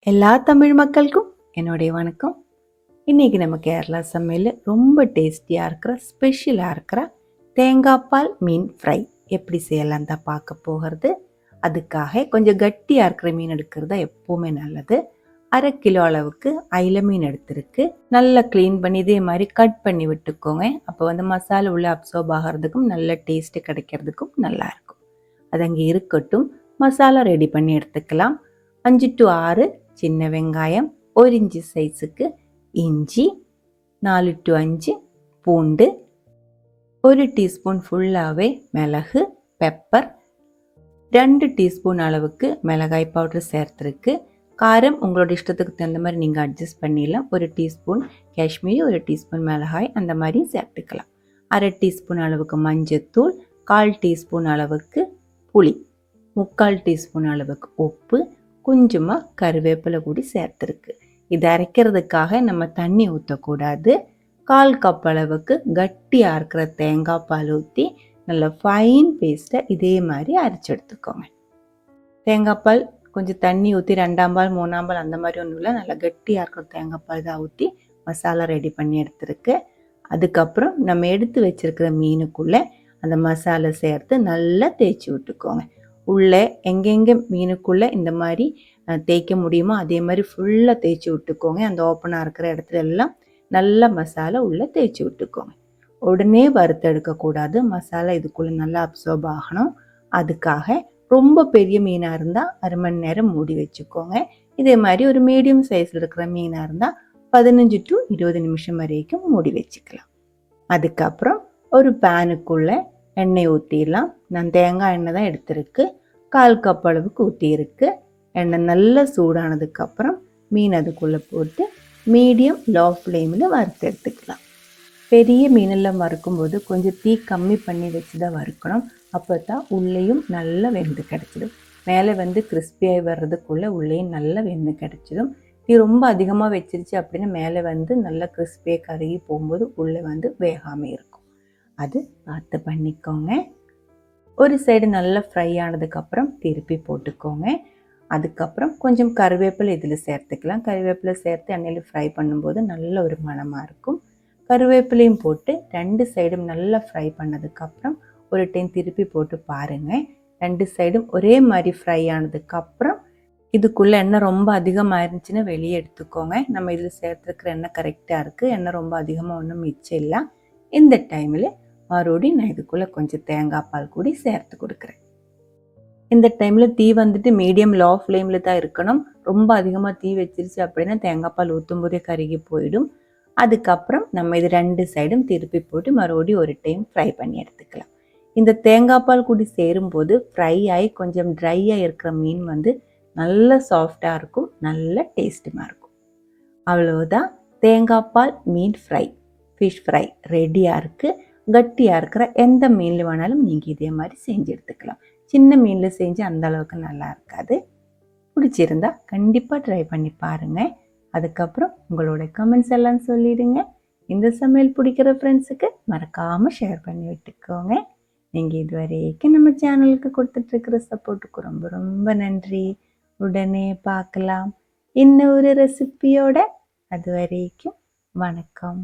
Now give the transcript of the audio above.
எல்லா தமிழ் மக்களுக்கும் என்னுடைய வணக்கம். இன்றைக்கி நம்ம கேரளா சமையல் ரொம்ப டேஸ்டியாக இருக்கிற ஸ்பெஷலாக இருக்கிற தேங்காய் பால் மீன் ஃப்ரை எப்படி செய்யலாம் தான் பார்க்க போகிறது. அதுக்காக கொஞ்சம் கட்டியாக இருக்கிற மீன் எடுக்கிறது தான் எப்போவுமே நல்லது. 1/2 கிலோ அளவுக்கு அயில மீன் எடுத்துருக்கு. நல்லா க்ளீன் பண்ணி இதே மாதிரி கட் பண்ணி விட்டுக்கோங்க. அப்போ மசாலா உள்ள அப்சர்வ் ஆகிறதுக்கும் நல்ல டேஸ்ட்டு கிடைக்கிறதுக்கும் நல்லாயிருக்கும். அது அங்கே இருக்கட்டும். மசாலா ரெடி பண்ணி எடுத்துக்கலாம். 5 to 6 சின்ன வெங்காயம், 1 இன்ச்சு சைஸுக்கு இஞ்சி, 4 to 5 பூண்டு, 1 டீஸ்பூன் ஃபுல்லாகவே மிளகு, பெப்பர், 2 டீஸ்பூன் அளவுக்கு மிளகாய் பவுடர் சேர்த்துருக்கு. காரம் உங்களோட இஷ்டத்துக்கு தகுந்த மாதிரி நீங்கள் அட்ஜஸ்ட் பண்ணிடலாம். 1 டீஸ்பூன் காஷ்மீரி, 1 டீஸ்பூன் மிளகாய் அந்த மாதிரி சேர்த்துக்கலாம். 1/2 டீஸ்பூன் அளவுக்கு மஞ்சத்தூள், 1/4 டீஸ்பூன் அளவுக்கு புளி, 3/4 டீஸ்பூன் அளவுக்கு உப்பு, கொஞ்சமாக கருவேப்பிலை கூடி சேர்த்துருக்கு. இது அரைக்கிறதுக்காக நம்ம தண்ணி ஊற்றக்கூடாது. 1/4 கப் அளவுக்கு கட்டியாக இருக்கிற தேங்காய் பால் ஊற்றி நல்லா ஃபைன் பேஸ்ட்டை இதே மாதிரி அரைச்சி எடுத்துக்கோங்க. தேங்காய் பால் கொஞ்சம் தண்ணி ஊற்றி 2ஆம் பால் 3ஆம் பால் அந்த மாதிரி ஒன்றும் இல்லை, நல்லா கட்டியாக இருக்கிற தேங்காய் பால் தான் ஊற்றி மசாலா ரெடி பண்ணி எடுத்துருக்கு. அதுக்கப்புறம் நம்ம எடுத்து வச்சுருக்கிற மீனுக்குள்ளே அந்த மசாலா சேர்த்து நல்லா தேய்ச்சி விட்டுக்கோங்க. உள்ளே எங்கெங்கே மீனுக்குள்ளே இந்த மாதிரி தேய்க்க முடியுமோ அதே மாதிரி ஃபுல்லாக தேய்ச்சி விட்டுக்கோங்க. அந்த ஓப்பனாக இருக்கிற இடத்துல எல்லாம் நல்லா மசாலா உள்ளே தேய்ச்சி விட்டுக்கோங்க. உடனே வறுத்தெடுக்கக்கூடாது. மசாலா இதுக்குள்ளே நல்லா அப்சர்வ் ஆகணும். அதுக்காக ரொம்ப பெரிய மீனாக இருந்தால் 1/2 மணி நேரம் மூடி வச்சுக்கோங்க. இதே மாதிரி ஒரு மீடியம் சைஸில் இருக்கிற மீனாக இருந்தால் 15 to 20 நிமிஷம் வரைக்கும் மூடி வச்சுக்கலாம். அதுக்கப்புறம் ஒரு பேனுக்குள்ளே எண்ணெய் ஊற்றிடலாம். நான் தேங்காய் எண்ணெய் தான் எடுத்திருக்கு. 1/4 கப் அளவுக்கு ஊற்றியிருக்கு. எண்ணெய் நல்லா சூடானதுக்கப்புறம் மீன் அதுக்குள்ளே போட்டு மீடியம் லோ ஃப்ளேமில் வறுத்து எடுத்துக்கலாம். பெரிய மீனெல்லாம் வறுக்கும்போது கொஞ்சம் தீ கம்மி பண்ணி வச்சு தான் வறுக்கணும். அப்போ தான் உள்ளேயும் நல்லா வெந்து கிடச்சிடும். மேலே கிறிஸ்பியாகி வர்றதுக்குள்ளே உள்ளேயும் நல்லா வெந்து கிடச்சிடும். தீ ரொம்ப அதிகமாக வச்சிருச்சு அப்படின்னா மேலே நல்லா கிறிஸ்பியாக கருகி போகும்போது உள்ளே வேகாமல் இருக்கும். அது பார்த்து பண்ணிக்கோங்க. ஒரு சைடு நல்லா ஃப்ரை ஆனதுக்கப்புறம் திருப்பி போட்டுக்கோங்க. அதுக்கப்புறம் கொஞ்சம் கருவேப்பிலை இதில் சேர்த்துக்கலாம். கருவேப்பிலை சேர்த்து எண்ணெயில் ஃப்ரை பண்ணும்போது நல்ல ஒரு மணமாக இருக்கும். கருவேப்பிலையும் போட்டு 2 சைடும் நல்லா ஃப்ரை பண்ணதுக்கப்புறம் ஒரு டைம் திருப்பி போட்டு பாருங்கள். 2 சைடும் ஒரே மாதிரி ஃப்ரை ஆனதுக்கப்புறம் இதுக்குள்ளே எண்ணெய் ரொம்ப அதிகமாக இருந்துச்சுன்னா வெளியே எடுத்துக்கோங்க. நம்ம இதில் சேர்த்துருக்கிற எண்ணெய் கரெக்டாக இருக்குது. எண்ணெய் ரொம்ப அதிகமாக ஒன்றும் மிச்சம் இல்லை. இந்த டைமில் மறுபடியும் நான் இதுக்குள்ளே கொஞ்சம் தேங்காய் பால் கூடி சேர்த்து கொடுக்குறேன். இந்த டைமில் தீ மீடியம் லோ ஃப்ளேமில் தான் இருக்கணும். ரொம்ப அதிகமாக தீ வச்சிருச்சு அப்படின்னா தேங்காய் பால் ஊற்றும் போதே கருகி போயிடும். அதுக்கப்புறம் நம்ம இது 2 சைடும் திருப்பி போட்டு மறுபடியும் ஒரு டைம் ஃப்ரை பண்ணி எடுத்துக்கலாம். இந்த தேங்காய் பால் கூடி சேரும்போது ஃப்ரை ஆகி கொஞ்சம் ட்ரையாக இருக்கிற மீன் நல்ல சாஃப்டாக இருக்கும், நல்ல டேஸ்ட்டுமாக இருக்கும். அவ்வளோதான், தேங்காய் பால் மீன் ஃப்ரை, ஃபிஷ் ஃப்ரை ரெடியாக இருக்குது. கட்டியாக இருக்கிற எந்த மீனில் வேணாலும் நீங்கள் இதே மாதிரி செஞ்சு எடுத்துக்கலாம். சின்ன மீனில் செஞ்சு அந்த அளவுக்கு நல்லா இருக்காது. பிடிச்சிருந்தா கண்டிப்பாக ட்ரை பண்ணி பாருங்கள். அதுக்கப்புறம் உங்களோட கமெண்ட்ஸ் எல்லாம் சொல்லிடுங்க. இந்த சமையல் பிடிக்கிற ஃப்ரெண்ட்ஸுக்கு மறக்காமல் ஷேர் பண்ணி விட்டுக்கோங்க. நீங்கள் இது வரைக்கும் நம்ம சேனலுக்கு கொடுத்துட்ருக்கிற சப்போர்ட்டுக்கு ரொம்ப ரொம்ப நன்றி. உடனே பார்க்கலாம் இன்னொரு ரெசிபியோட. அது வரைக்கும் வணக்கம்.